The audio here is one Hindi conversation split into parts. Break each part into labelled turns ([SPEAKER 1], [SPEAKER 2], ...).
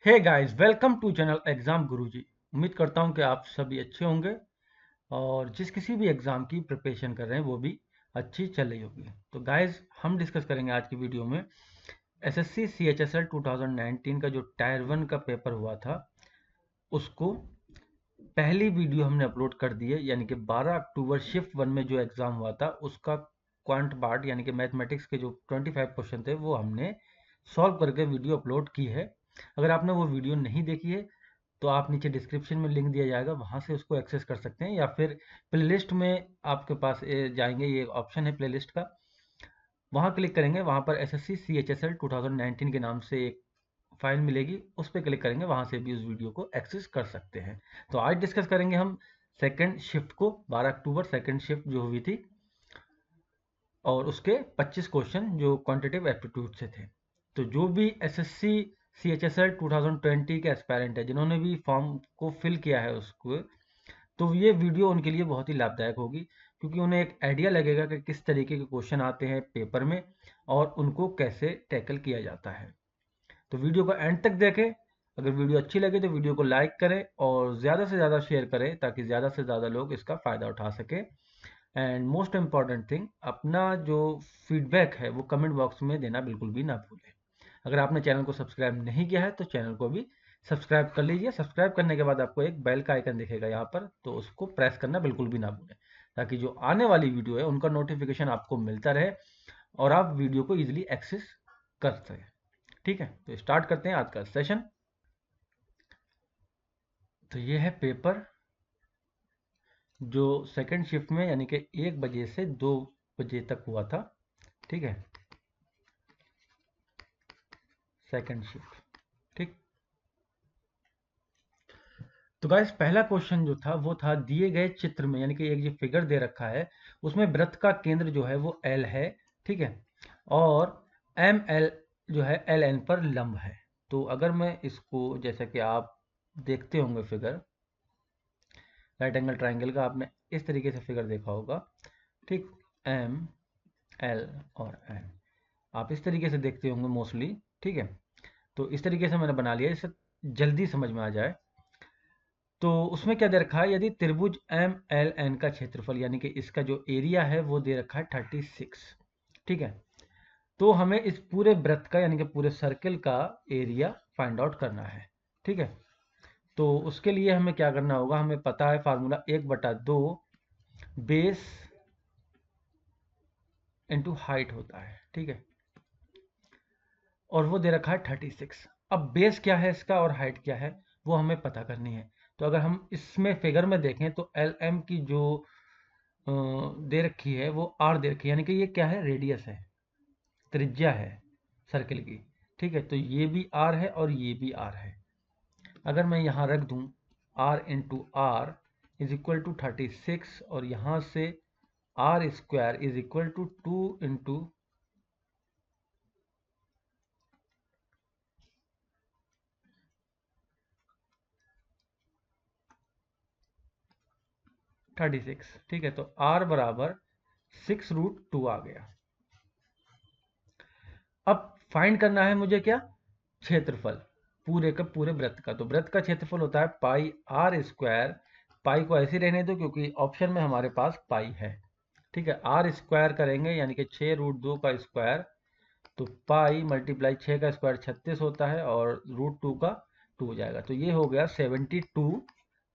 [SPEAKER 1] Hey guys, welcome to channel exam Guruji. उम्मीद करता हूं कि आप सभी अच्छे होंगे और जिस किसी भी एग्जाम की प्रिपरेशन कर रहे हैं वो भी अच्छी चल रही होगी। तो गाइस, हम डिस्कस करेंगे आज की वीडियो में एसएससी सीएचएसएल 2019 का जो टायर 1 का पेपर हुआ था, उसको पहली वीडियो हमने अपलोड कर दी है। यानी कि 12 अक्टूबर शिफ्ट 1 में जो एग्जाम हुआ था उसका क्वांट पार्ट यानी कि मैथमेटिक्स के जो 25 क्वेश्चन थे वो हमने सॉल्व करके वीडियो अपलोड की है। अगर आपने वो वीडियो नहीं देखी है तो आप नीचे डिस्क्रिप्शन में लिंक दिया जाएगा, वहां से उसको एक्सेस कर सकते हैं, या फिर प्लेलिस्ट में आपके पास जाएंगे, ये ऑप्शन है प्लेलिस्ट का, वहां क्लिक करेंगे, वहां पर एसएससी सीएचएसएल 2019 के नाम से एक फाइल मिलेगी, उस पर क्लिक करेंगे, वहां से भी उस वीडियो को एक्सेस कर सकते हैं। तो आज डिस्कस करेंगे हम सेकंड शिफ्ट को, 12 अक्टूबर सेकंड शिफ्ट जो हुई थी, और उसके 25 क्वेश्चन जो क्वांटिटेटिव एप्टीट्यूड से थे। तो जो भी एसएससी सीएचएसएल 2020 के एस्पायरेंट है, जिन्होंने भी फॉर्म को फिल किया है उसको, तो ये वीडियो उनके लिए बहुत ही लाभदायक होगी, क्योंकि उन्हें एक आइडिया लगेगा कि किस तरीके के क्वेश्चन आते हैं पेपर में और उनको कैसे टैकल किया जाता है। तो वीडियो को एंड तक देखें। अगर वीडियो अच्छी लगे तो वीडियो को लाइक करें और ज़्यादा से ज़्यादा शेयर करें, ताकि ज़्यादा से ज़्यादा लोग इसका फ़ायदा उठा सकें। एंड मोस्ट इम्पॉर्टेंट थिंग, अपना जो फीडबैक है वो कमेंट बॉक्स में देना बिल्कुल भी ना भूलें। अगर आपने चैनल को सब्सक्राइब नहीं किया है तो चैनल को भी सब्सक्राइब कर लीजिए। सब्सक्राइब करने के बाद आपको एक बेल का आइकन दिखेगा यहाँ पर, तो उसको प्रेस करना बिल्कुल भी ना भूलें, ताकि जो आने वाली वीडियो है उनका नोटिफिकेशन आपको मिलता रहे और आप वीडियो को ईजिली एक्सेस कर सकें। ठीक है, तो स्टार्ट करते हैं आज का सेशन। तो ये है पेपर जो सेकंड शिफ्ट में यानी कि 1 बजे से 2 बजे तक हुआ था। ठीक है, सेकंड शिफ्ट। ठीक, तो गाइस, पहला क्वेश्चन जो था वो था, दिए गए चित्र में, यानी कि एक जो फिगर दे रखा है उसमें वृत्त का केंद्र जो है वो एल है। ठीक है, और एम एल जो है एल एन पर लंब है। तो अगर मैं इसको, जैसा कि आप देखते होंगे फिगर, राइट एंगल ट्राइंगल का आपने इस तरीके से फिगर देखा होगा। ठीक, एम एल और एन आप इस तरीके से देखते होंगे मोस्टली। ठीक है, तो इस तरीके से मैंने बना लिया इससे जल्दी समझ में आ जाए। तो उसमें क्या दे रखा है, यदि त्रिभुज एम एल एन का क्षेत्रफल यानी कि इसका जो एरिया है वो दे रखा है 36। ठीक है, तो हमें इस पूरे वृत्त का यानी कि पूरे सर्कल का एरिया फाइंड आउट करना है। ठीक है, तो उसके लिए हमें क्या करना होगा, हमें पता है फार्मूला 1/2 बेस इंटू हाइट होता है। ठीक है, और वो दे रखा है 36। अब बेस क्या है इसका और हाइट क्या है वो हमें पता करनी है। तो अगर हम इसमें फिगर में देखें तो एल एम की जो दे रखी है वो आर दे रखी है, यानी कि ये क्या है, रेडियस है, त्रिज्या है सर्कल की। ठीक है, तो ये भी आर है और ये भी आर है। अगर मैं यहाँ रख दूँ R into R is equal to 36, और यहाँ से R square is equal to 2 into 36। ठीक है, तो r बराबर 6√2 आ गया। अब फाइंड करना है मुझे क्या, क्षेत्रफल पूरे का पूरे वृत्त का। तो वृत्त का क्षेत्रफल होता है पाई आर स्क्वायर। पाई को ऐसे रहने दो क्योंकि ऑप्शन में हमारे पास पाई है। ठीक है, आर स्क्वायर करेंगे यानी कि 6√2 का स्क्वायर, तो पाई मल्टीप्लाई 6 का स्क्वायर 36 होता है और √2 का 2 हो जाएगा। तो ये हो गया 72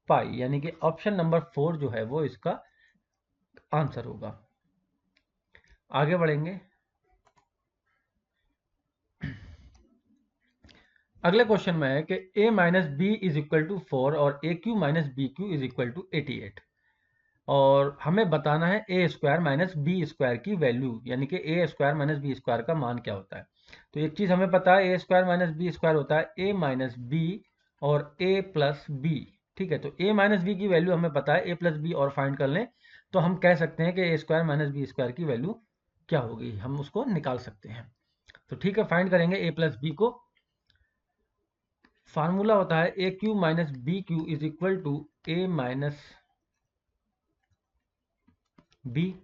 [SPEAKER 1] पाई, यानी कि ऑप्शन नंबर 4 जो है वो इसका आंसर होगा। आगे बढ़ेंगे। अगले क्वेश्चन में है कि a minus B is equal to 4 और A cube minus B cube is equal to 88, और हमें बताना है A square minus B square की वैल्यू, यानी कि A square minus B square का मान क्या होता है। तो एक चीज हमें पता है, A square minus B square होता है ए माइनस बी और ए प्लस बी। ठीक है, तो ए माइनस बी की वैल्यू हमें पता है, ए प्लस बी और फाइंड कर लें तो हम कह सकते हैं कि A square minus B square की वैल्यू क्या होगी, हम उसको निकाल सकते हैं। तो ठीक है, फाइंड करेंगे ए प्लस बी को। फार्मूला होता है A cube minus B cube is equal to A minus B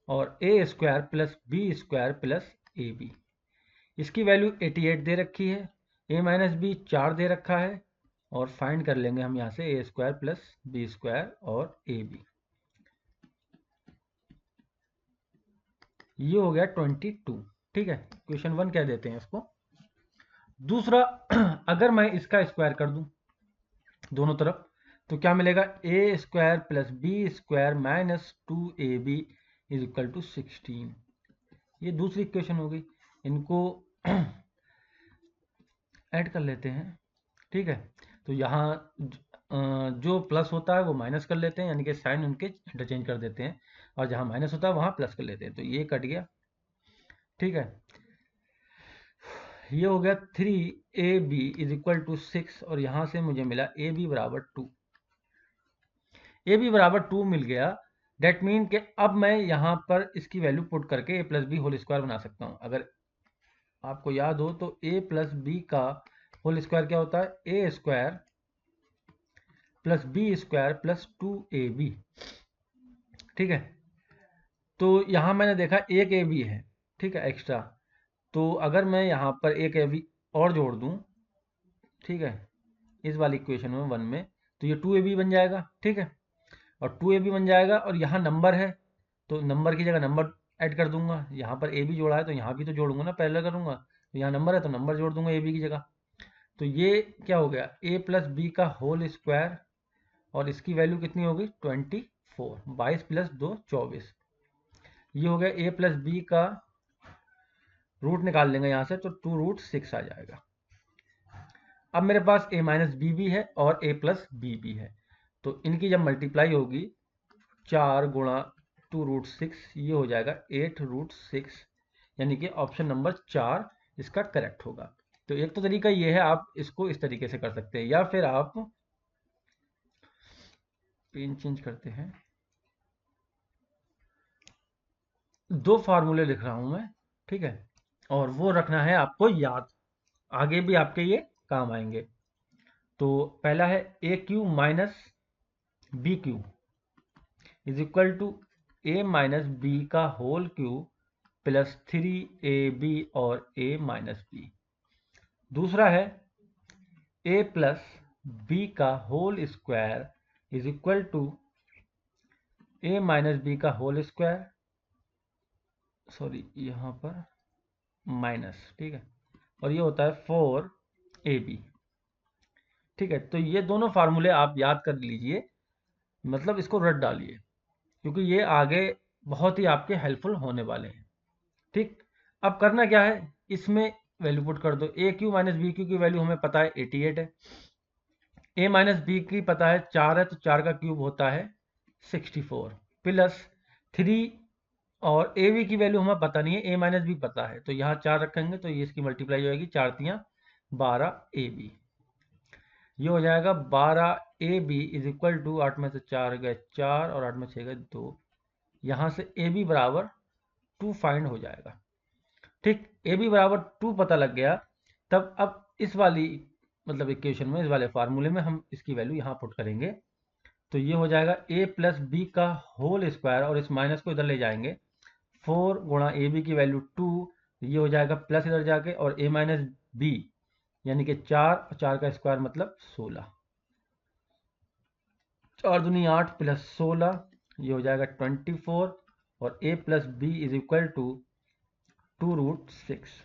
[SPEAKER 1] और A square plus B square plus A B. इसकी वैल्यू 88 दे रखी है, ए माइनस बी 4 दे रखा है और फाइंड कर लेंगे हम यहाँ से ए स्क्वायर प्लस बी स्क्वायर और ए बी। ये हो गया 22। ठीक है, क्वेश्चन 1 कह देते हैं इसको। दूसरा, अगर मैं इसका स्क्वायर कर दूं दोनों तरफ तो क्या मिलेगा, A square plus B square minus 2ab is equal to 16। ये दूसरी इक्वेशन हो गई, इनको ऐड कर लेते हैं। ठीक है, तो यहाँ जो प्लस होता है वो माइनस कर लेते हैं, यानी कि साइन उनके इंटरचेंज कर देते हैं, और जहाँ माइनस होता है वहाँ प्लस कर लेते हैं, तो ये कट गया। ठीक है, ये हो गया 3ab इज इक्वल टू 6 और यहाँ से मुझे मिला ab बराबर 2। ए बी बराबर 2 मिल गया, डेट मीन कि अब मैं यहाँ पर इसकी वैल्यू पुट करके A plus B whole square बना सकता हूँ। अगर आपको याद हो तो ए प्लस बी का होल स्क्वायर क्या होता है, A square plus B square plus 2ab। ठीक है, तो यहाँ मैंने देखा एक ए बी है, ठीक है, एक्स्ट्रा। तो अगर मैं यहाँ पर एक ए बी और जोड़ दूँ, ठीक है, इस वाली इक्वेशन में 1 में, तो ये 2ab बन जाएगा। ठीक है, और 2ab बन जाएगा, और यहाँ नंबर है तो नंबर की जगह नंबर ऐड कर दूंगा। यहाँ पर ए बी जोड़ा है तो यहाँ भी तो जोड़ूंगा ना, पहले करूंगा, तो यहाँ नंबर है तो नंबर जोड़ दूंगा ए बी की जगह। तो ये क्या हो गया, ए प्लस बी का होल स्क्वायर, और इसकी वैल्यू कितनी होगी 24, 22 प्लस 2 24। ये हो गया ए प्लस बी का रूट निकाल लेंगे यहाँ से, तो 2√6 आ जाएगा। अब मेरे पास ए माइनस बी भी है और ए प्लस बी भी है, तो इनकी जब मल्टीप्लाई होगी 4 गुणा 2√6, ये हो जाएगा 8√6, यानी कि ऑप्शन नंबर 4 इसका करेक्ट होगा। तो एक तो तरीका ये है, आप इसको इस तरीके से कर सकते हैं, या फिर आप पेन चेंज करते हैं। दो फार्मूले लिख रहा हूं मैं, ठीक है, और वो रखना है आपको याद, आगे भी आपके ये काम आएंगे। तो पहला है A cube minus B cube is equal to A minus B का होल क्यूब प्लस 3ab और a माइनस बी। दूसरा है a प्लस बी का whole square is equal to a minus B का होल स्क्वायर, सॉरी यहाँ पर माइनस, ठीक है, और ये होता है 4ab। ठीक है, तो ये दोनों फार्मूले आप याद कर लीजिए, मतलब इसको रट डालिए, क्योंकि ये आगे बहुत ही आपके हेल्पफुल होने वाले हैं। ठीक, अब करना क्या है, इसमें वैल्यू पुट कर दो। ए क्यू माइनस बी क्यू की वैल्यू हमें पता है 88 है, ए माइनस बी की पता है 4 है, तो 4 का क्यूब होता है 64 प्लस 3, और ए बी की वैल्यू हमें पता नहीं है, ए माइनस बी पता है, तो यहाँ 4 रखेंगे तो ये इसकी मल्टीप्लाई हो जाएगी, 4 तियाँ 12 ए बी। ये हो जाएगा 12 A B is equal to 8 में से 4 गए 4 और 8 में 6 गए 2, यहाँ से ए बी बराबर 2 फाइंड हो जाएगा। ठीक, ए बी बराबर 2 पता लग गया, तब अब इस वाली मतलब इक्वेशन में, इस वाले फार्मूले में हम इसकी वैल्यू यहाँ पुट करेंगे, तो ये हो जाएगा ए प्लस बी का होल स्क्वायर, और इस माइनस को इधर ले जाएंगे, 4 गुणा ए बी की वैल्यू 2, ये हो जाएगा प्लस इधर जाके, और ए माइनस बी यानी कि 4, 4 का स्क्वायर मतलब 16, 4 दूनी 8 प्लस 16, ये हो जाएगा 24, और A plus B is equal to 2√6।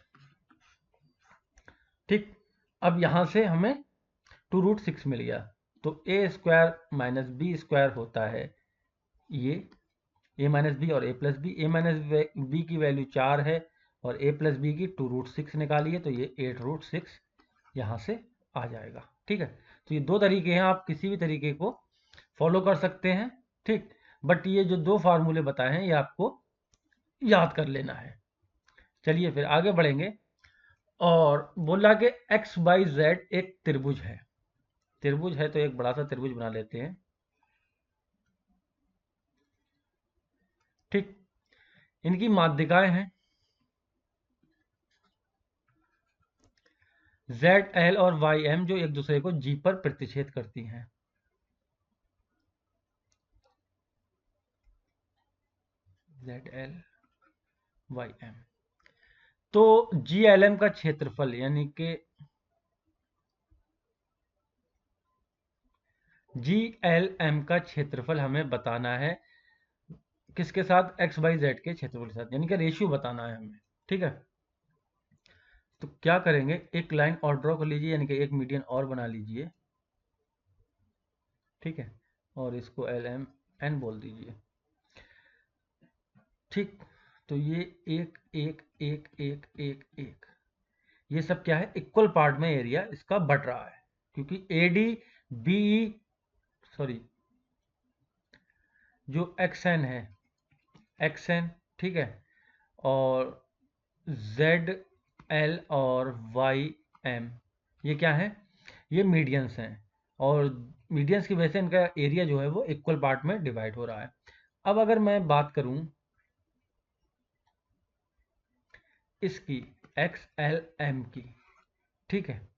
[SPEAKER 1] ठीक, अब यहां से हमें 2√6 मिल गया, तो A square minus B square होता है ये ए माइनस बी और A plus B. A minus B की वैल्यू 4 है और ए प्लस बी की 2√6 निकालिए, तो ये 8√6 यहाँ से आ जाएगा। ठीक है, तो ये दो तरीके हैं, आप किसी भी तरीके को फॉलो कर सकते हैं। ठीक, बट ये जो दो फार्मूले बताए हैं ये आपको याद कर लेना है। चलिए फिर आगे बढ़ेंगे, और बोला कि एक्स वाई जेड एक त्रिभुज है। त्रिभुज है तो एक बड़ा सा त्रिभुज बना लेते हैं। ठीक, इनकी माध्यिकाएं हैं जेड एल और वाई एम, जो एक दूसरे को जी पर प्रतिच्छेद करती हैं। जेड एल वाई एम, तो जी एल एम का क्षेत्रफल यानी कि GLM का क्षेत्रफल हमें बताना है किसके साथ, XYZ के क्षेत्रफल के साथ, यानी कि रेशियो बताना है हमें। ठीक है, तो क्या करेंगे, एक लाइन और ड्रॉ कर लीजिए, यानी कि एक मीडियन और बना लीजिए। ठीक है, और इसको LMN बोल दीजिए। ठीक, तो ये एक एक एक एक एक एक ये सब क्या है, इक्वल पार्ट में एरिया इसका बढ़ रहा है, क्योंकि AD BE सॉरी जो XN है, XN, ठीक है, और ZL और YM ये क्या है, ये मीडियंस हैं, और मीडियंस की वजह से इनका एरिया जो है वो इक्वल पार्ट में डिवाइड हो रहा है। अब अगर मैं बात करूं इसकी XLM की, ठीक है,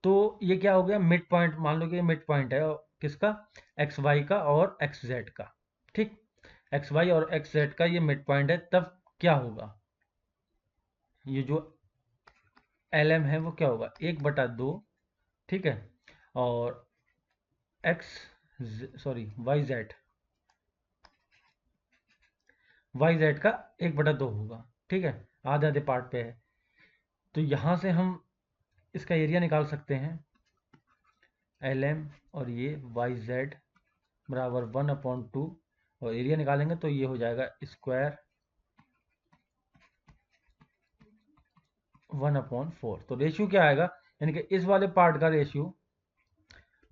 [SPEAKER 1] तो ये क्या हो गया, मिड पॉइंट, मान लो कि ये मिड पॉइंट है किसका, XY का और XZ का। ठीक, XY और XZ का ये मिड पॉइंट है, तब क्या होगा, ये जो LM है वो क्या होगा, 1/2, ठीक है, और YZ का 1/2 होगा। ठीक है, आधे आधे पार्ट पे है, तो यहां से हम इसका एरिया निकाल सकते हैं, LM और ये YZ बराबर 1/2, और एरिया निकालेंगे तो ये हो जाएगा स्क्वायर 1/4। तो रेशियो क्या आएगा, यानी कि इस वाले पार्ट का रेशियो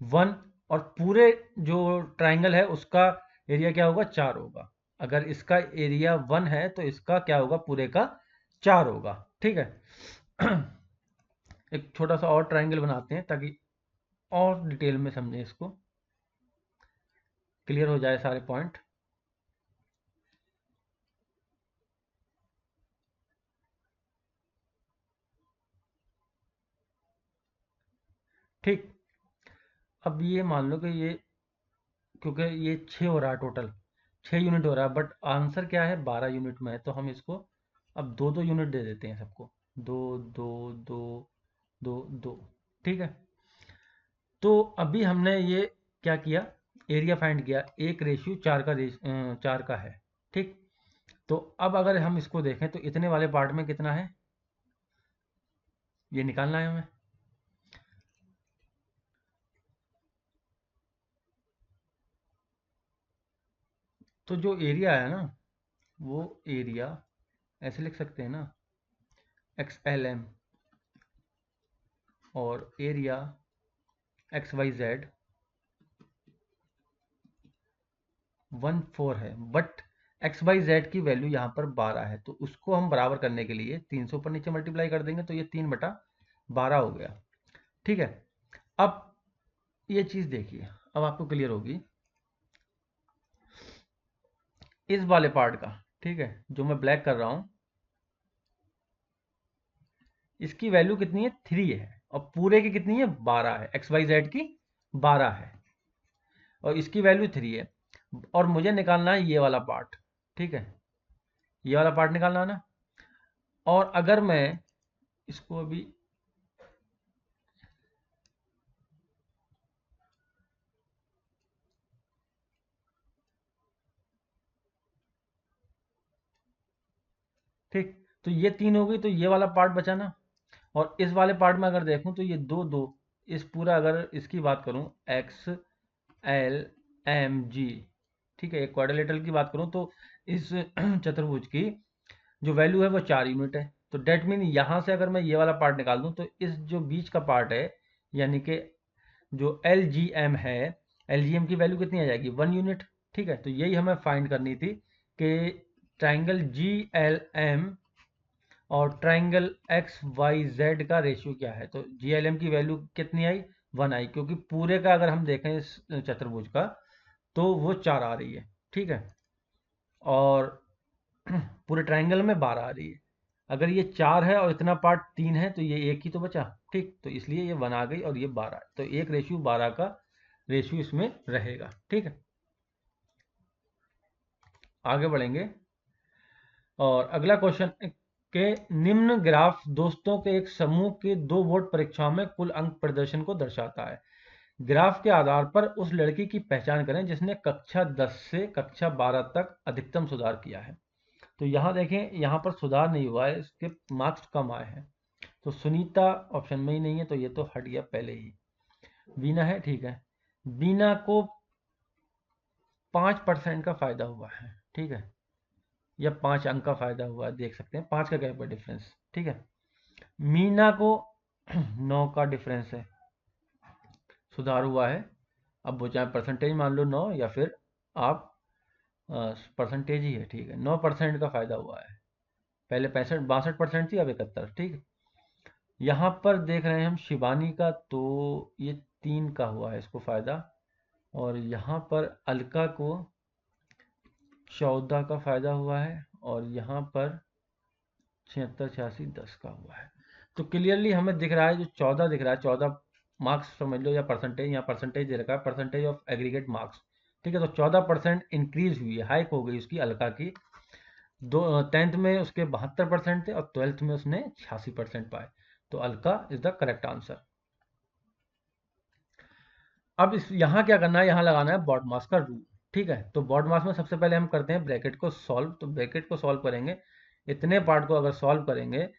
[SPEAKER 1] 1, और पूरे जो ट्राइंगल है उसका एरिया क्या होगा, 4 होगा। अगर इसका एरिया 1 है तो इसका क्या होगा, पूरे का 4 होगा। ठीक है, एक छोटा सा और ट्राइंगल बनाते हैं ताकि और डिटेल में समझें, इसको क्लियर हो जाए सारे पॉइंट। ठीक, अब ये मान लो कि ये, क्योंकि ये 6 हो रहा है, टोटल 6 यूनिट हो रहा है, बट आंसर क्या है, 12 यूनिट में है, तो हम इसको अब 2 2 यूनिट दे देते हैं सबको, 2 2 2 2 2। ठीक है, तो अभी हमने ये क्या किया, एरिया फाइंड किया, 1:4 का 4 का है। ठीक, तो अब अगर हम इसको देखें तो इतने वाले पार्ट में कितना है, ये निकालना है हमें। तो जो एरिया है ना, वो एरिया ऐसे लिख सकते हैं ना, XLM, और एरिया XYZ 14 है, बट XYZ की वैल्यू यहाँ पर 12 है, तो उसको हम बराबर करने के लिए 300 पर नीचे मल्टीप्लाई कर देंगे, तो ये 3/12 हो गया। ठीक है, अब ये चीज़ देखिए, अब आपको क्लियर होगी इस वाले पार्ट का। ठीक है, जो मैं ब्लैक कर रहा हूँ, इसकी वैल्यू कितनी है, 3 है, और पूरे की कितनी है, 12 है, XYZ की 12 है, और इसकी वैल्यू 3 है, और मुझे निकालना है ये वाला पार्ट। ठीक है, ये वाला पार्ट निकालना है ना, और अगर मैं इसको अभी, ठीक, तो ये 3 हो गई, तो ये वाला पार्ट बचा ना, और इस वाले पार्ट में अगर देखूं तो ये 2 2, इस पूरा अगर इसकी बात करूं, XLMG, ठीक है, एक क्वाड्रिलेटरल की बात करूं तो इस चतुर्भुज की जो वैल्यू है वो 4 यूनिट है, तो डेट मीन यहां से अगर मैं ये वाला पार्ट निकाल दूं तो इस जो बीच का पार्ट है, यानी कि जो LGM है, LGM की वैल्यू कितनी आ जाएगी, 1 यूनिट। ठीक है, तो यही हमें फाइंड करनी थी कि ट्राइंगल GLM और ट्राइंगल XYZ का रेशियो क्या है, तो GLM की वैल्यू कितनी आई, 1 आई, क्योंकि पूरे का अगर हम देखें इस चतुर्भुज का तो वो 4 आ रही है। ठीक है, और पूरे ट्राइंगल में 12 आ रही है, अगर ये 4 है और इतना पार्ट 3 है तो ये एक ही तो बचा। ठीक, तो इसलिए ये 1 आ गई और ये 12, तो 1:12 का रेशियो इसमें रहेगा। ठीक है, आगे बढ़ेंगे, और अगला क्वेश्चन के निम्न ग्राफ दोस्तों के एक समूह के 2 बोर्ड परीक्षाओं में कुल अंक प्रदर्शन को दर्शाता है। ग्राफ के आधार पर उस लड़की की पहचान करें जिसने कक्षा 10 से कक्षा 12 तक अधिकतम सुधार किया है। तो यहाँ देखें, यहाँ पर सुधार नहीं हुआ है, इसके मार्क्स कम आए हैं। तो सुनीता ऑप्शन में ही नहीं है, तो ये तो हट गया पहले ही। बीना है, ठीक है। बीना को 5% का फायदा हुआ है, ठीक है, या 5 अंक का फायदा हुआ है, देख सकते हैं 5 का गैप है डिफरेंस, ठीक है। मीना को 9 का डिफरेंस है, सुधार हुआ है। अब वो चाहे परसेंटेज मान लो 9 या फिर आप परसेंटेज ही है, ठीक है। 9% का फायदा हुआ है, पहले 62% थी, अब 71, ठीक है। यहाँ पर देख रहे हैं हम शिवानी का, तो ये 3 का हुआ है इसको फायदा, और यहाँ पर अलका को 14 का फायदा हुआ है, और यहाँ पर 76, 86, 10 का हुआ है। तो क्लियरली हमें दिख रहा है, जो 14 दिख रहा है, 14 मार्क्स समझ लो, या परसेंटेज, यहाँ परसेंटेज दे रखा है, परसेंटेज ऑफ एग्रीगेट मार्क्स, ठीक है। तो 14% इंक्रीज हुई है, हाइक हो गई उसकी, अलका की। 10th में उसके 72% थे और 12th में उसने 86% पाए। तो Alka is the correct answer. अब इस यहाँ क्या करना है, यहाँ लगाना है बॉड मास का रूल, ठीक है। तो बॉड मास में सबसे पहले हम करते हैं ब्रैकेट को सॉल्व। तो ब्रैकेट को सॉल्व करेंगे, इतने पार्ट को अगर सॉल्व करेंगे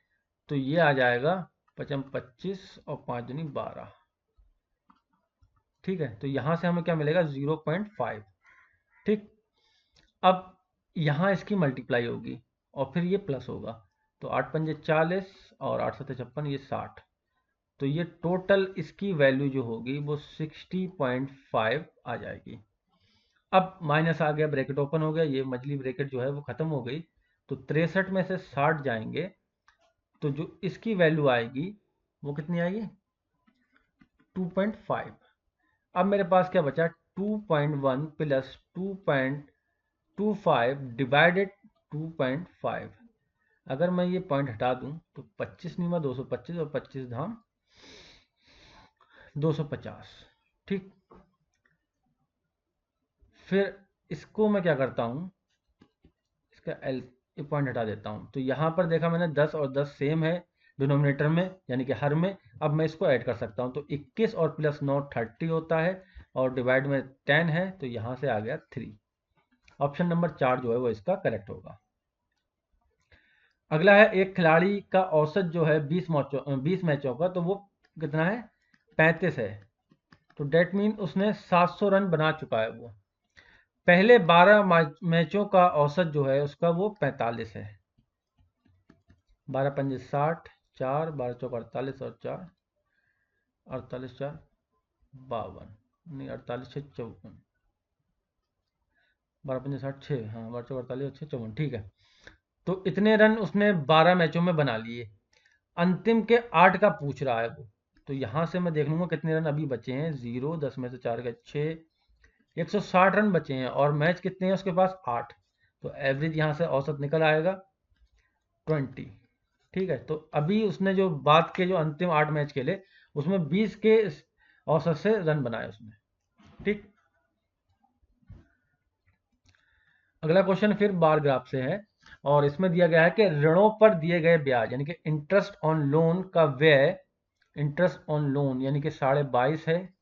[SPEAKER 1] तो ये आ जाएगा 25 और 5 दूनी 12, ठीक है। तो यहाँ से हमें क्या मिलेगा, 0.5, ठीक। अब यहाँ इसकी मल्टीप्लाई होगी और फिर ये प्लस होगा, तो 8 पंजे 40 और 8 सत्ते 56, ये 60। तो ये टोटल इसकी वैल्यू जो होगी वो 60.5 आ जाएगी। अब माइनस आ गया, ब्रैकेट ओपन हो गया, ये मछली ब्रैकेट जो है वो खत्म हो गई। तो 63 में से 60 जाएंगे, तो जो इसकी वैल्यू आएगी वो कितनी आएगी, 2.5। अब मेरे पास क्या बचा, 2.1 प्लस 2.25 डिवाइडेड 2.5। अगर मैं ये पॉइंट हटा दूं तो 25 नीमा 225 और 25 धाम 250, ठीक। फिर इसको मैं क्या करता हूँ, इसका एल पॉइंट हटा देता हूँ। तो यहाँ पर देखा मैंने 10 और 10 सेम है डिनोमिनेटर में, यानी कि हर में। अब मैं इसको ऐड कर सकता हूँ, तो 21 और प्लस 9 30 होता है, और डिवाइड में 10 है, तो यहाँ से आ गया 3। ऑप्शन नंबर 4 जो है वो इसका करेक्ट होगा। अगला है, एक खिलाड़ी का औसत जो है 20 मैचों का, तो वो कितना है, 35 है। तो डेट मीन उसने 700 रन बना चुका है वो। पहले 12 मैचों का औसत जो है उसका वो 45 है। 12 पंजे 60, 4 12 चौक 48 और 4 48 4 52, नहीं 48 6 54, 12 पंजे 60 6, हाँ 12 चौक 48 और 6 54, ठीक है। तो इतने रन उसने 12 मैचों में बना लिए। अंतिम के 8 का पूछ रहा है वो, तो यहाँ से मैं देख लूंगा कितने रन अभी बचे हैं। 0, 10 में से 4 गए 6, 160 रन बचे हैं, और मैच कितने हैं उसके पास, 8। तो एवरेज यहाँ से औसत निकल आएगा 20, ठीक है। तो अभी उसने जो बात के जो अंतिम 8 मैच खेले उसमें 20 के औसत से रन बनाए उसने, ठीक। अगला क्वेश्चन फिर बार ग्राफ से है, और इसमें दिया गया है कि ऋणों पर दिए गए ब्याज यानी कि इंटरेस्ट ऑन लोन का व्यय, इंटरेस्ट ऑन लोन यानी कि 22.5 है,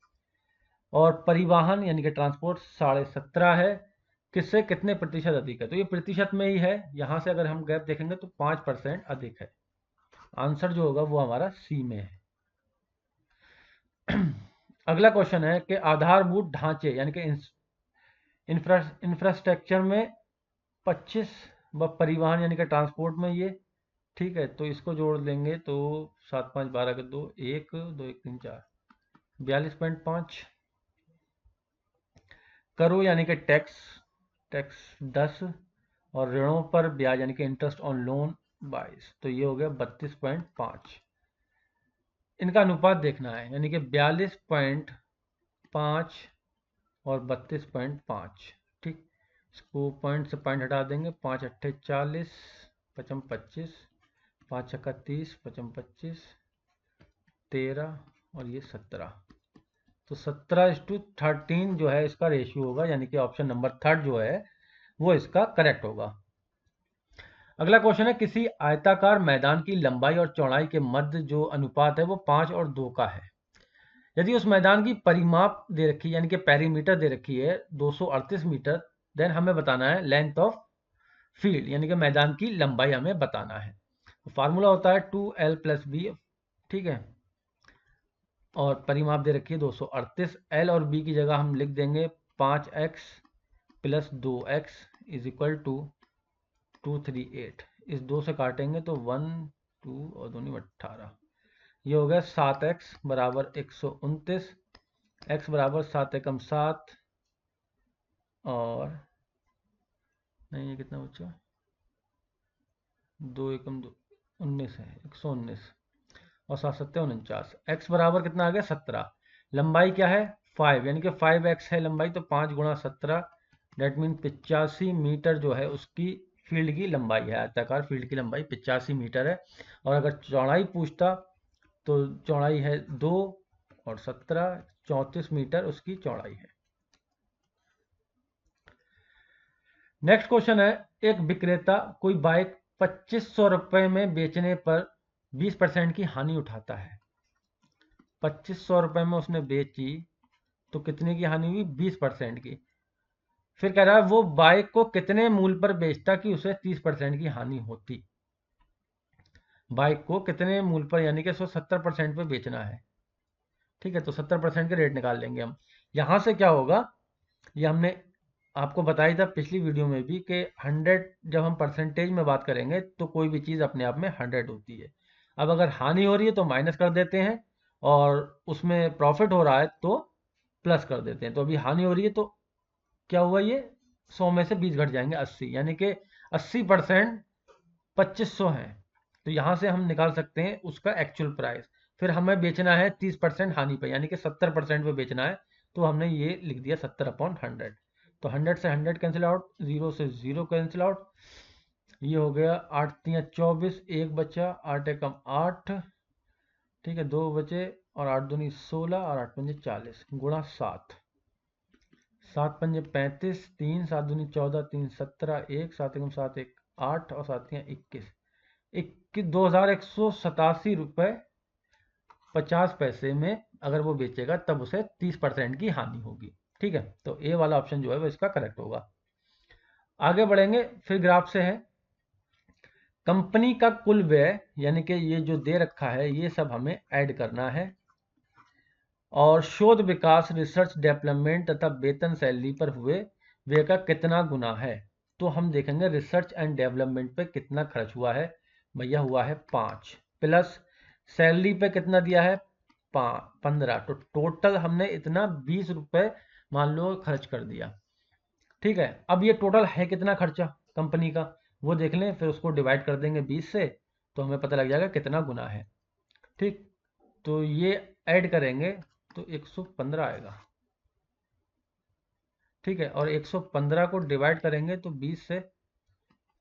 [SPEAKER 1] और परिवहन यानी कि ट्रांसपोर्ट 17.5 है। किससे कितने प्रतिशत अधिक है, तो ये प्रतिशत में ही है। यहां से अगर हम गैप देखेंगे तो 5% अधिक है। आंसर जो होगा वो हमारा सी में है। अगला क्वेश्चन है कि आधारभूत ढांचे यानी कि इंफ्रास्ट्रक्चर में 25 व परिवहन यानी कि ट्रांसपोर्ट में ये, ठीक है। तो इसको जोड़ लेंगे तो 7 5 12 के 2 1 2 1 3 4 42.5। करो यानी कि टैक्स, टैक्स 10, और ऋणों पर ब्याज यानी कि इंटरेस्ट ऑन लोन 22, तो ये हो गया 32.5। इनका अनुपात देखना है, यानी कि 42.5 और 32.5, ठीक। इसको पॉइंट से पॉइंट हटा देंगे, 5 अट्ठे 40, 55 25, 5 छक्का 30, 55 25, 13 और ये 17। तो 17:13 जो है इसका रेशियो होगा, यानी कि ऑप्शन नंबर 3 जो है वो इसका करेक्ट होगा। अगला क्वेश्चन है, किसी आयताकार मैदान की लंबाई और चौड़ाई के मध्य जो अनुपात है वो 5 और 2 का है। यदि उस मैदान की परिमाप दे रखी है यानी कि पेरीमीटर दे रखी है 238 मीटर, देन हमें बताना है लेंथ ऑफ फील्ड यानी कि मैदान की लंबाई हमें बताना है। फार्मूला होता है 2l+b, ठीक है, और परिमाप दे रखी है 238। एल और बी की जगह हम लिख देंगे 5x + 2x = 238। इस 2 से काटेंगे तो 1 2 और 2 18, ये हो गया 7x = 129, x = 7 एकम 7 और नहीं, ये कितना बच्चा, 2 एकम 2 19 है, 119 और 7 7 49। x बराबर कितना आ गया 17। लंबाई क्या है 5 यानी कि 5x है लंबाई, तो 5 × 17 डेट मीन 85 मीटर जो है उसकी फील्ड की लंबाई है। आयताकार फील्ड की लंबाई 85 मीटर है। और अगर चौड़ाई पूछता तो चौड़ाई है 2 और 17 34 मीटर उसकी चौड़ाई है। नेक्स्ट क्वेश्चन है, एक विक्रेता कोई बाइक 2500 रुपए में बेचने पर 20% की हानि उठाता है। 2500 रुपए में उसने बेची तो कितने की हानि हुई 20% की। फिर कह रहा है वो बाइक को कितने मूल्य पर बेचता कि उसे 30% की हानि होती। बाइक को कितने मूल्य पर यानी कि 170% पे बेचना है, ठीक है, तो 70% के रेट निकाल लेंगे हम। यहां से क्या होगा, ये हमने आपको बताया था पिछली वीडियो में भी कि 100 जब हम परसेंटेज में बात करेंगे तो कोई भी चीज़ अपने आप में 100 होती है। अब अगर हानि हो रही है तो माइनस कर देते हैं और उसमें प्रॉफिट हो रहा है तो प्लस कर देते हैं। तो अभी हानि हो रही है तो क्या हुआ, ये 100 में से 20 घट जाएंगे 80, यानी कि 80% 2500 है। तो यहाँ से हम निकाल सकते हैं उसका एक्चुअल प्राइस। फिर हमें बेचना है 30% हानि पे यानी कि 70% पे बेचना है, तो हमने ये लिख दिया 70/100। तो 100 से 100 कैंसिल आउट, 0 से 0 कैंसिल आउट, ये हो गया 8 × 24, 1 बचा, 8 एकम 8, ठीक है, 2 बचे और 8 दूनी 16 और 8 पंजे 40 गुणा 7, 7 पंजे 35, 3 7 दूनी 14, 3 17, 1 7 एकम 7 1 8 और 7 21, 2187 रुपये 50 पैसे में अगर वो बेचेगा तब उसे 30% की हानि होगी। ठीक है, तो ए वाला ऑप्शन जो है वो इसका करेक्ट होगा। आगे बढ़ेंगे, फिर ग्राफ से है कंपनी का कुल व्यय यानी कि ये जो दे रखा है ये सब हमें ऐड करना है और शोध विकास रिसर्च डेवलपमेंट तथा वेतन सैलरी पर हुए व्यय का कितना गुना है। तो हम देखेंगे रिसर्च एंड डेवलपमेंट पे कितना खर्च हुआ है, भैया हुआ है 5, प्लस सैलरी पे कितना दिया है 15, तो टोटल हमने इतना 20 रुपये मान लो खर्च कर दिया। ठीक है, अब ये टोटल है कितना खर्चा कंपनी का वो देख लें, फिर उसको डिवाइड कर देंगे 20 से तो हमें पता लग जाएगा कितना गुना है। ठीक, तो ये ऐड करेंगे तो 115 आएगा। ठीक है, और 115 को डिवाइड करेंगे तो 20 से,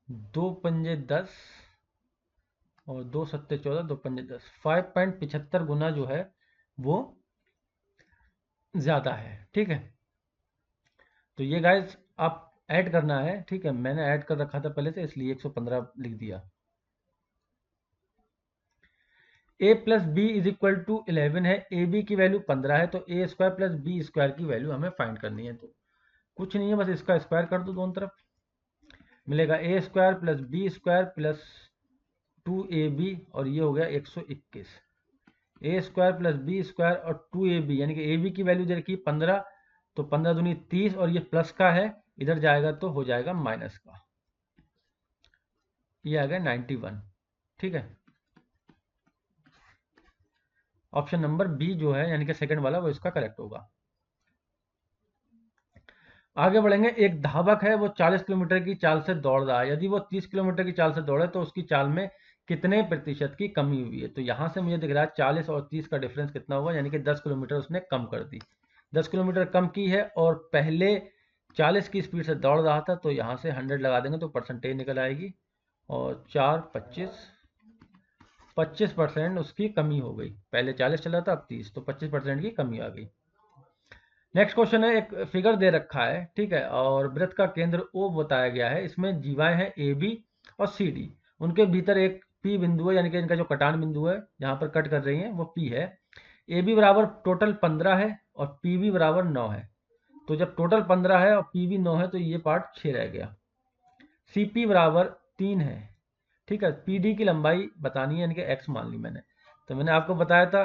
[SPEAKER 1] 2 पंजे 10 और 2 सत्ते 14, 2 पंजे 10, 5.75 गुना जो है वो ज़्यादा है। ठीक है, तो ये गाइस आप ऐड करना है। ठीक है, मैंने ऐड कर रखा था पहले से इसलिए 115 लिख दिया। a plus B is equal to 11 है, ए बी की वैल्यू 15 है, तो A square plus B square की वैल्यू हमें फाइंड करनी है। तो कुछ नहीं है, बस इसका स्क्वायर कर दो दोनों तरफ, मिलेगा A square plus B square plus 2ab और ये हो गया 121। A square plus B square और 2ab यानी कि ए बी की वैल्यू दे रखी 15, तो 15 दूनी 30 और ये प्लस का है, इधर जाएगा तो हो जाएगा माइनस का, ये आ गया 91। ठीक है, ऑप्शन नंबर बी जो है यानी कि सेकंड वाला वो इसका करेक्ट होगा। आगे बढ़ेंगे, एक धावक है वो 40 किलोमीटर की चाल से दौड़ रहा है, यदि वो 30 किलोमीटर की चाल से दौड़े तो उसकी चाल में कितने प्रतिशत की कमी हुई है। तो यहाँ से मुझे दिख रहा है 40 और 30 का डिफरेंस कितना हुआ, यानी कि 10 किलोमीटर उसने कम कर दी, 10 किलोमीटर कम की है और पहले 40 की स्पीड से दौड़ रहा था, तो यहाँ से 100 लगा देंगे तो परसेंटेज निकल आएगी और 4 25% उसकी कमी हो गई, पहले 40 चला था अब 30, तो 25% की कमी आ गई। नेक्स्ट क्वेश्चन है, एक फिगर दे रखा है, ठीक है, और वृत्त का केंद्र O बताया गया है, इसमें जीवाएं हैं AB और CD, उनके भीतर एक P बिंदु है यानी कि इनका जो कटान बिंदु है जहां पर कट कर रही है वो P है। ए बी बराबर टोटल 15 है और पी बी बराबर 9 है। तो जब टोटल 15 है और पी बी 9 है तो ये पार्ट 6 रह गया। सी पी बराबर 3 है, ठीक है। पी डी की लंबाई बतानी है, यानी कि एक्स मान ली मैंने। तो मैंने आपको बताया था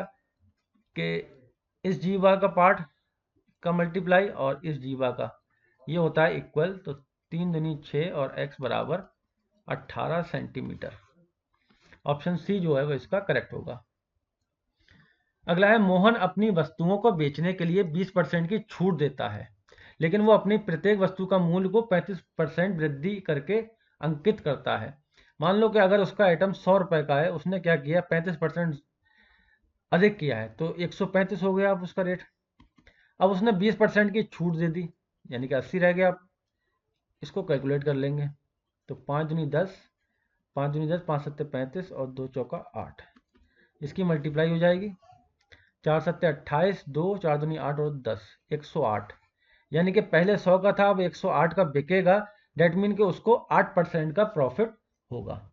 [SPEAKER 1] कि इस जीवा का पार्ट का मल्टीप्लाई और इस जीवा का ये होता है इक्वल। तो 3 दूनी 6 और x बराबर 18 सेंटीमीटर। ऑप्शन सी जो है वो इसका करेक्ट होगा। अगला है, मोहन अपनी वस्तुओं को बेचने के लिए 20% की छूट देता है, लेकिन वो अपनी प्रत्येक वस्तु का मूल्य को 35% वृद्धि करके अंकित करता है। मान लो कि अगर उसका आइटम 100 रुपए का है, उसने क्या किया, 35% अधिक किया है, तो 135 हो गया अब उसका रेट। अब उसने 20% की छूट दे दी, यानी कि 80 रह गया। इसको कैलकुलेट कर लेंगे। तो 5 दूनी 10, 5 दूनी 10, 5 सत्ते 35 और 2 चौका 8। इसकी मल्टीप्लाई हो जाएगी। 4 सत्ते 28, 2 4 दूनी 8 और 10, 108। यानी कि पहले 100 का था, अब 108 का बिकेगा। डेट मीन कि उसको 8% का प्रॉफिट होगा।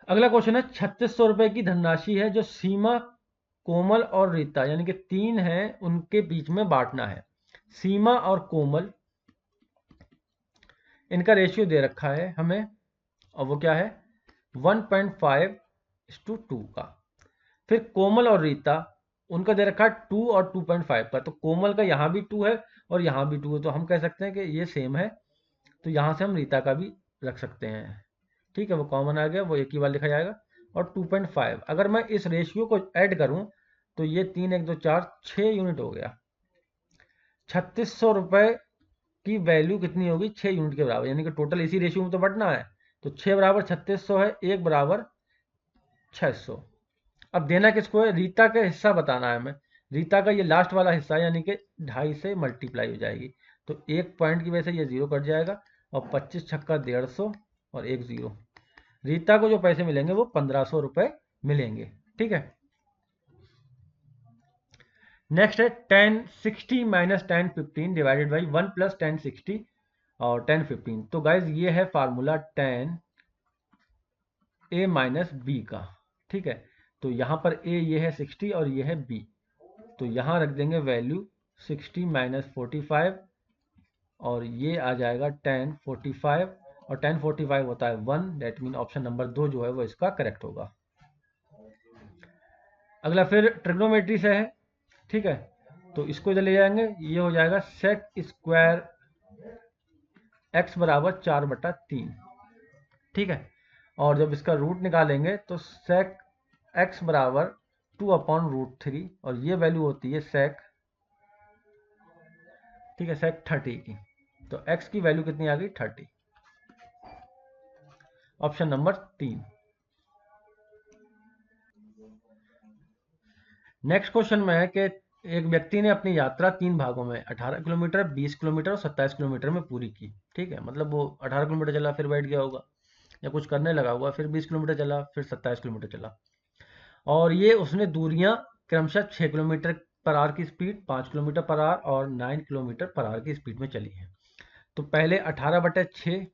[SPEAKER 1] अगला क्वेश्चन है, 3600 रुपए की धनराशि है जो सीमा, कोमल और रीता यानी कि 3 है, उनके बीच में बांटना है। सीमा और कोमल, इनका रेशियो दे रखा है हमें, और वो क्या है, 1.5:2 का। फिर कोमल और रीता, उनका दे रखा है 2 और 2.5 का। तो कोमल का यहाँ भी 2 है और यहाँ भी 2 है, तो हम कह सकते हैं कि ये सेम है। तो यहाँ से हम रीता का भी रख सकते हैं, ठीक है। वो कॉमन आ गया, वो एक ही बार लिखा जाएगा। और 2.5, अगर मैं इस रेशियो को ऐड करूं तो ये 3 1 2 4 6 यूनिट हो गया। 3600 रुपए की वैल्यू कितनी होगी, 6 यूनिट के बराबर, यानी कि टोटल इसी रेशियो में तो बढ़ना है। तो 6 बराबर 3600 है, 1 बराबर 600। अब देना किसको है, रीता का हिस्सा बताना है हमें। रीता का ये लास्ट वाला हिस्सा, यानी कि 2.5 से मल्टीप्लाई हो जाएगी। तो एक पॉइंट की वजह से ये जीरो कट जाएगा, और 25 छक्का 150 और एक जीरो। रीता को जो पैसे मिलेंगे वो 1500 रुपए मिलेंगे, ठीक है। नेक्स्ट है, 1060 माइनस 1015 डिवाइडेड बाई 1 प्लस 1060 और 1015। तो गाइज ये है फार्मूला 10 a माइनस बी का, ठीक है। तो यहाँ पर a ये है 60 और ये है b, तो यहाँ रख देंगे वैल्यू 60 माइनस 45 और ये आ जाएगा 1045, और 1045 होता है 1। डेट मीन ऑप्शन नंबर 2 जो है वो इसका करेक्ट होगा। अगला फिर ट्रिग्नोमेट्री से है, ठीक है। तो इसको इधर ले जाएंगे, ये हो जाएगा सेक स्क्वायर x बराबर 4/3, ठीक है। और जब इसका रूट निकालेंगे तो सेक x बराबर 2/√3, और ये वैल्यू होती है सेक, ठीक है, सेक 30 की। तो x की वैल्यू कितनी आ गई, 30। Option number 3। नेक्स्ट क्वेश्चन में है कि एक व्यक्ति ने अपनी यात्रा 3 भागों में 18 किलोमीटर, 20 किलोमीटर और 27 किलोमीटर में पूरी की, ठीक है। मतलब वो 18 किलोमीटर चला, फिर बैठ गया होगा या कुछ करने लगा होगा, फिर 20 किलोमीटर चला, फिर 27 किलोमीटर चला। और ये उसने दूरियां क्रमशः 6 किलोमीटर पर आवर की स्पीड, 5 किलोमीटर पर आवर और 9 किलोमीटर पर आवर की स्पीड में चली है। तो पहले 18/6,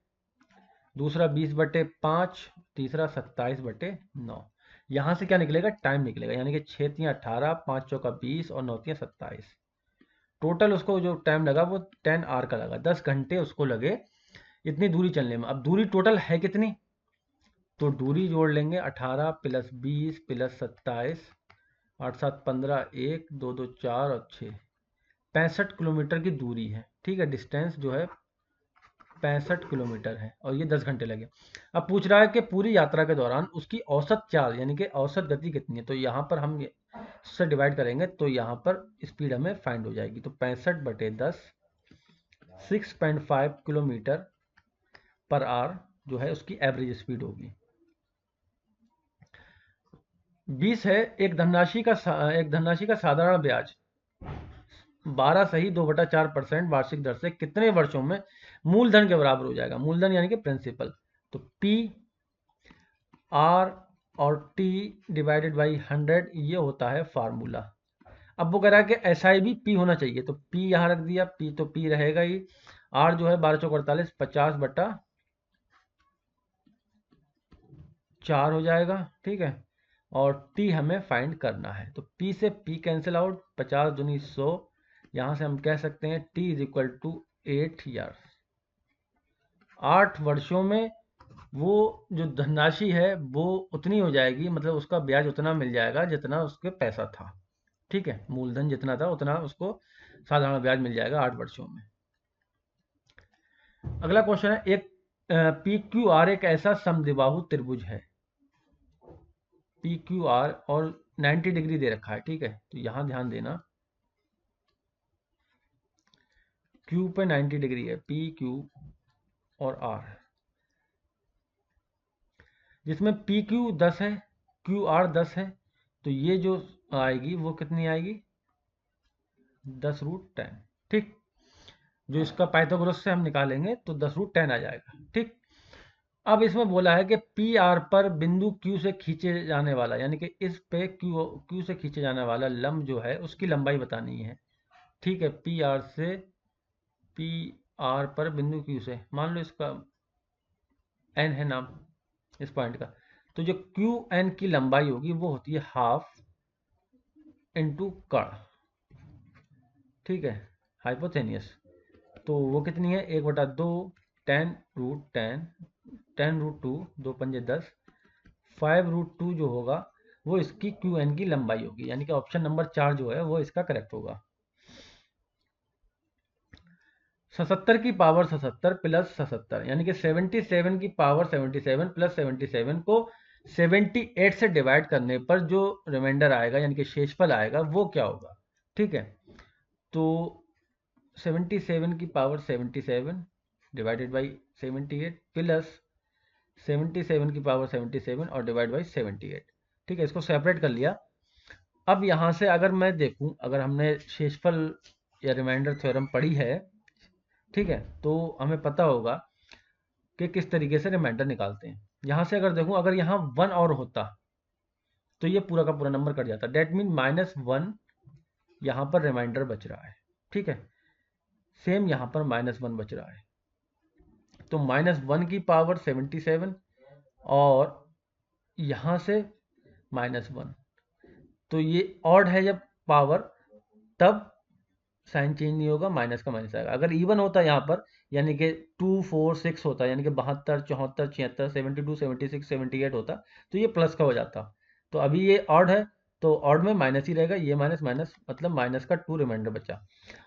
[SPEAKER 1] दूसरा 20/5, तीसरा 27/9। यहाँ से क्या निकलेगा, टाइम निकलेगा, यानी कि 6 3 18, 5 चौका 20 और 9 3 27। टोटल उसको जो टाइम लगा वो 10 आवर का लगा, 10 घंटे उसको लगे इतनी दूरी चलने में। अब दूरी टोटल है कितनी, तो दूरी जोड़ लेंगे, 18 प्लस 20 प्लस 27, 8 7 15, 1 2 2 4 और 6, 65 किलोमीटर की दूरी है, ठीक है। डिस्टेंस जो है 65 किलोमीटर है, और ये 10 घंटे लगे। अब पूछ रहा है कि पूरी यात्रा के दौरान उसकी औसत चाल यानी कि औसत गति कितनी है। तो यहाँ पर हम से डिवाइड करेंगे तो यहाँ पर स्पीड हमें फाइंड हो जाएगी। तो 65/10, 6.5 किलोमीटर पर आवर जो है उसकी एवरेज स्पीड होगी। 20 है, एक धनराशि का साधारण ब्याज 12 सही 2/4% वार्षिक दर से कितने वर्षों में मूलधन के बराबर हो जाएगा। मूलधन यानी कि प्रिंसिपल। तो P R और T डिवाइडेड बाई 100 ये होता है फार्मूला। अब वो कह रहा है कि SI भी P होना चाहिए, तो P यहाँ रख दिया, P तो P रहेगा ही। R जो है 12 चौक 48, 50/4 हो जाएगा, ठीक है। और t हमें फाइंड करना है। तो p से p कैंसिल आउट, 50 दूनी 100, यहाँ से हम कह सकते हैं t is equal to 8 years. 8 वर्षों में वो जो धनराशि है वो उतनी हो जाएगी, मतलब उसका ब्याज उतना मिल जाएगा जितना उसके पैसा था। ठीक है, मूलधन जितना था उतना उसको साधारण ब्याज मिल जाएगा 8 वर्षों में। अगला क्वेश्चन है, एक पी क्यू आर एक ऐसा समद्विबाहु त्रिभुज है। पी क्यू आर और 90 डिग्री दे रखा है। ठीक है, तो यहां ध्यान देना, क्यू पे 90 डिग्री है, पी क्यू और आर, जिसमें पी क्यू 10 है, क्यू आर 10 है, तो ये जो आएगी वो कितनी आएगी, 10√10। ठीक, जो इसका पाइथागोरस से हम निकालेंगे तो 10√10 आ जाएगा। ठीक, अब इसमें बोला है कि पी आर पर बिंदु क्यू से खींचे जाने वाला, यानी कि इस पे क्यू से खींचे जाने वाला लंब जो है उसकी लंबाई बतानी है। ठीक है, पी आर पर बिंदु क्यू से, मान लो इसका एन है नाम इस पॉइंट का, तो जो क्यू एन की लंबाई होगी वो होती है हाफ इंटू कर्ण। ठीक है, हाइपोथेनियस, तो वो कितनी है, 1/2, 10√10, 10√2, 2×5 = 10, 5√2 जो होगा वो इसकी क्यू एन की लंबाई होगी, यानी कि ऑप्शन नंबर 4 जो है वो इसका करेक्ट होगा। 77 की पावर 77 प्लस 77, यानी कि 77 की पावर 77 प्लस 77 को 78 से डिवाइड करने पर जो रिमाइंडर आएगा, यानी कि शेषफल आएगा, वो क्या होगा। ठीक है, तो 77 की पावर 77 डिवाइडेड बाई 78 प्लस 77 की पावर 77 और डिवाइड बाई 78। ठीक है, इसको सेपरेट कर लिया। अब यहाँ से अगर मैं देखूं, अगर हमने शेषफल या रिमाइंडर थ्योरम पढ़ी है, ठीक है, तो हमें पता होगा कि किस तरीके से रिमाइंडर निकालते हैं। यहाँ से अगर देखूं, अगर यहाँ 1 और होता तो ये पूरा का पूरा नंबर कट जाता, डेट मीन -1 यहाँ पर रिमाइंडर बच रहा है। ठीक है, सेम यहाँ पर -1 बच रहा है, तो -1 की पावर 77 और यहाँ से -1, तो ये ऑड है जब पावर, तब साइन चेंज नहीं होगा, माइनस का माइनस आएगा। अगर इवन होता है यहाँ पर, यानी कि 2 4 6 होता, यानी कि 72 74 76 72 76 78 होता, तो ये प्लस का हो जाता। तो अभी ये ऑड है तो ऑड में माइनस ही रहेगा, ये माइनस माइनस मतलब माइनस का 2 रिमाइंडर बचा।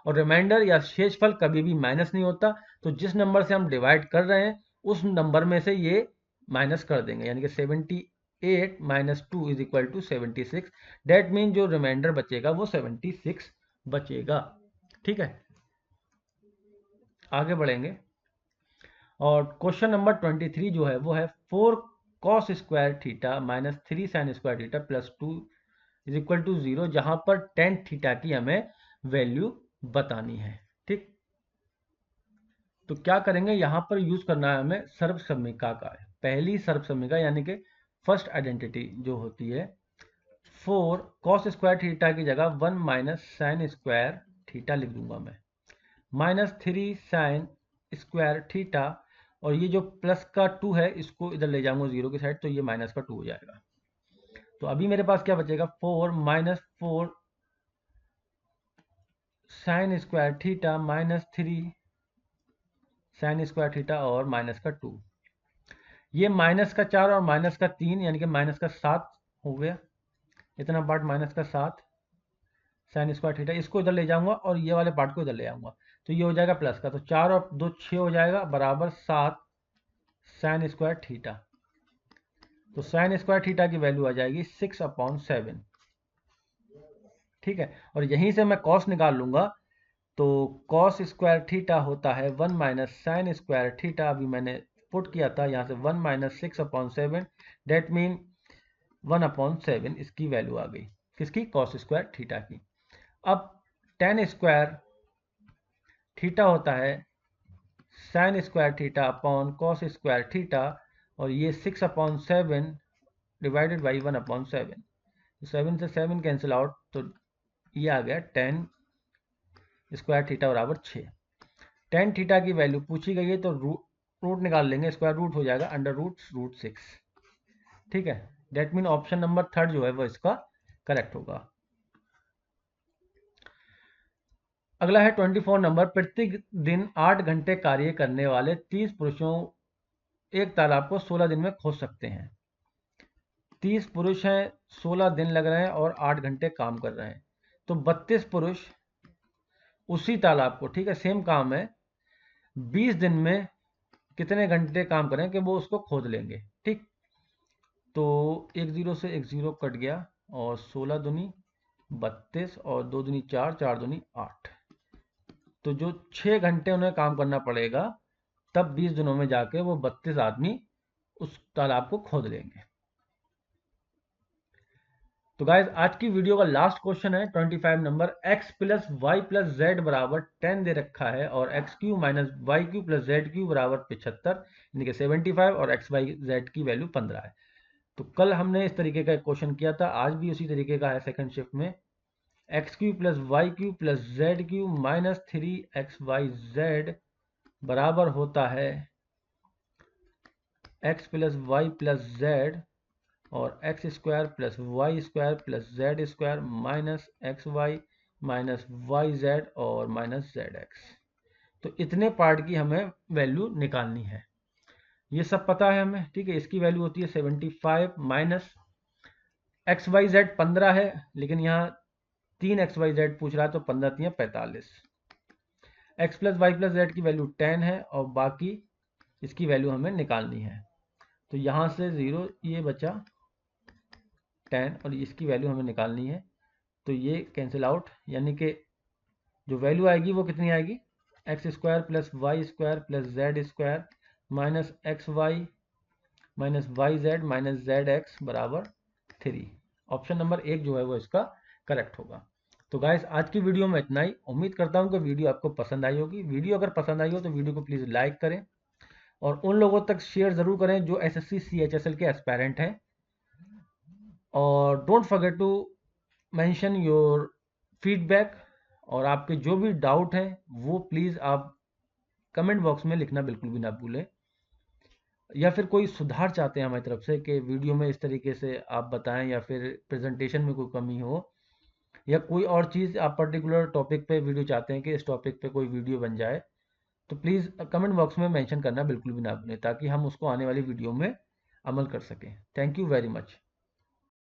[SPEAKER 1] और रिमाइंडर या शेषफल कभी भी माइनस नहीं होता, तो जिस नंबर से हम डिवाइड कर रहे हैं उस नंबर में से ये माइनस कर देंगे, यानी कि 78 - 2 is equal to 76। That mean जो रिमाइंडर बचेगा वो 76 बचेगा। ठीक है, आगे बढ़ेंगे और क्वेश्चन नंबर 23 जो है वो है 4 cos square theta -3 sin square theta plus 2 is equal to 0, जहां पर tan थीटा की हमें वैल्यू बतानी है। ठीक, तो क्या करेंगे, यहां पर यूज करना है हमें सर्वसम्मिका का, पहली सर्वसम्मिका, यानी कि फर्स्ट आइडेंटिटी जो होती है। 4 cos स्क्वायर थीटा की जगह 1 - sin स्क्वायर थीटा लिख दूंगा मैं, -3 sin स्क्वायर थीटा, और ये जो प्लस का 2 है इसको इधर ले जाऊंगा 0 की साइड, तो ये माइनस का 2 हो जाएगा। तो अभी मेरे पास क्या बचेगा, 4 - 4 sin square theta -3 sin square theta और माइनस का 2, ये माइनस का 4 और माइनस का 3, यानी कि माइनस का 7 हो गया, इतना पार्ट माइनस का 7 sin स्क्वायर थीटा, इसको इधर ले जाऊंगा और ये वाले पार्ट को इधर ले आऊंगा, तो ये हो जाएगा प्लस का, तो 4 और 2 6 हो जाएगा, बराबर 7 sin स्क्वायर थीटा। तो sin स्क्वायर थीटा की वैल्यू आ जाएगी 6/7। ठीक है, और यहीं से मैं cos निकाल लूंगा, तो cos स्क्वायर थीटा होता है 1 - sin स्क्वायर थीटा, अभी मैंने पुट किया था यहाँ से 1 - 6/7, डेट मीन 1/7 इसकी वैल्यू आ गई, किसकी, cos स्क्वायर थीटा की। अब tan स्क्वायर थीटा होता है sin square theta upon cos square theta, और ये 6/7 डिवाइडेड बाई 1/7, 7 से 7 कैंसिल आउट, तो ये आ गया tan स्क्वायर थीटा बराबर 6। tan थीटा की वैल्यू पूछी गई है तो रूट निकाल लेंगे, स्क्वायर रूट हो जाएगा √√6। ठीक है, that mean option number third जो है वो इसका करेक्ट होगा। अगला है 24 नंबर, प्रत्येक दिन 8 घंटे कार्य करने वाले 30 पुरुषों एक तालाब को 16 दिन में खोद सकते हैं। 30 पुरुष हैं, 16 दिन लग रहे हैं और 8 घंटे काम कर रहे हैं, तो 32 पुरुष उसी तालाब को, ठीक है सेम काम है, 20 दिन में कितने घंटे काम करें कि वो उसको खोद लेंगे। ठीक, तो एक जीरो से एक जीरो कट गया और 16 दूनी 32 और 2 दूनी 4, 4 दूनी 8, तो जो 6 घंटे उन्हें काम करना पड़ेगा तब 20 दिनों में जाके वो 32 आदमी उस तालाब को खोद लेंगे। तो गाइज आज की वीडियो का लास्ट क्वेश्चन है 25 number, x plus Y plus Z बराबर 10 दे रखा है और X cube minus Y cube plus Z cube बराबर 75 यानी कि 75 और एक्स वाई जेड की वैल्यू 15 है। तो कल हमने इस तरीके का एक क्वेश्चन किया था, आज भी उसी तरीके का है सेकंड शिफ्ट में। X cube plus Y cube plus Z cube minus 3 X Y Z बराबर होता है X plus Y plus Z और X square plus Y square plus Z square minus X Y minus Y Z और माइनस जेड एक्स। तो इतने पार्ट की हमें वैल्यू निकालनी है, ये सब पता है हमें, ठीक है। इसकी वैल्यू होती है 75 माइनस एक्स वाई जेड 15 है, लेकिन यहाँ 3 एक्स वाई जेड पूछ रहा है तो 15 3 45। X plus Y plus Z की वैल्यू 10 है और बाकी इसकी वैल्यू हमें निकालनी है। तो यहाँ से 0 ये बचा 10 और इसकी वैल्यू हमें निकालनी है, तो ये कैंसिल आउट, यानी कि जो वैल्यू आएगी वो कितनी आएगी, X square plus Y square plus Z square minus X Y minus Y Z minus Z X बराबर 3। ऑप्शन नंबर 1 जो है वो इसका करेक्ट होगा। तो गाइस आज की वीडियो में इतना ही, उम्मीद करता हूँ कि वीडियो आपको पसंद आई होगी। वीडियो अगर पसंद आई हो तो वीडियो को प्लीज़ लाइक करें और उन लोगों तक शेयर ज़रूर करें जो एसएससी सीएचएसएल के एस्पायरेंट हैं, और don't forget to mention your feedback, और आपके जो भी डाउट हैं वो प्लीज़ आप कमेंट बॉक्स में लिखना बिल्कुल भी ना भूलें, या फिर कोई सुधार चाहते हैं हमारी तरफ से कि वीडियो में इस तरीके से आप बताएं, या फिर प्रेजेंटेशन में कोई कमी हो, या कोई और चीज़ आप पर्टिकुलर टॉपिक पे वीडियो चाहते हैं कि इस टॉपिक पे कोई वीडियो बन जाए, तो प्लीज़ कमेंट बॉक्स में मेंशन करना बिल्कुल भी ना भूलें ताकि हम उसको आने वाली वीडियो में अमल कर सकें। Thank you very much.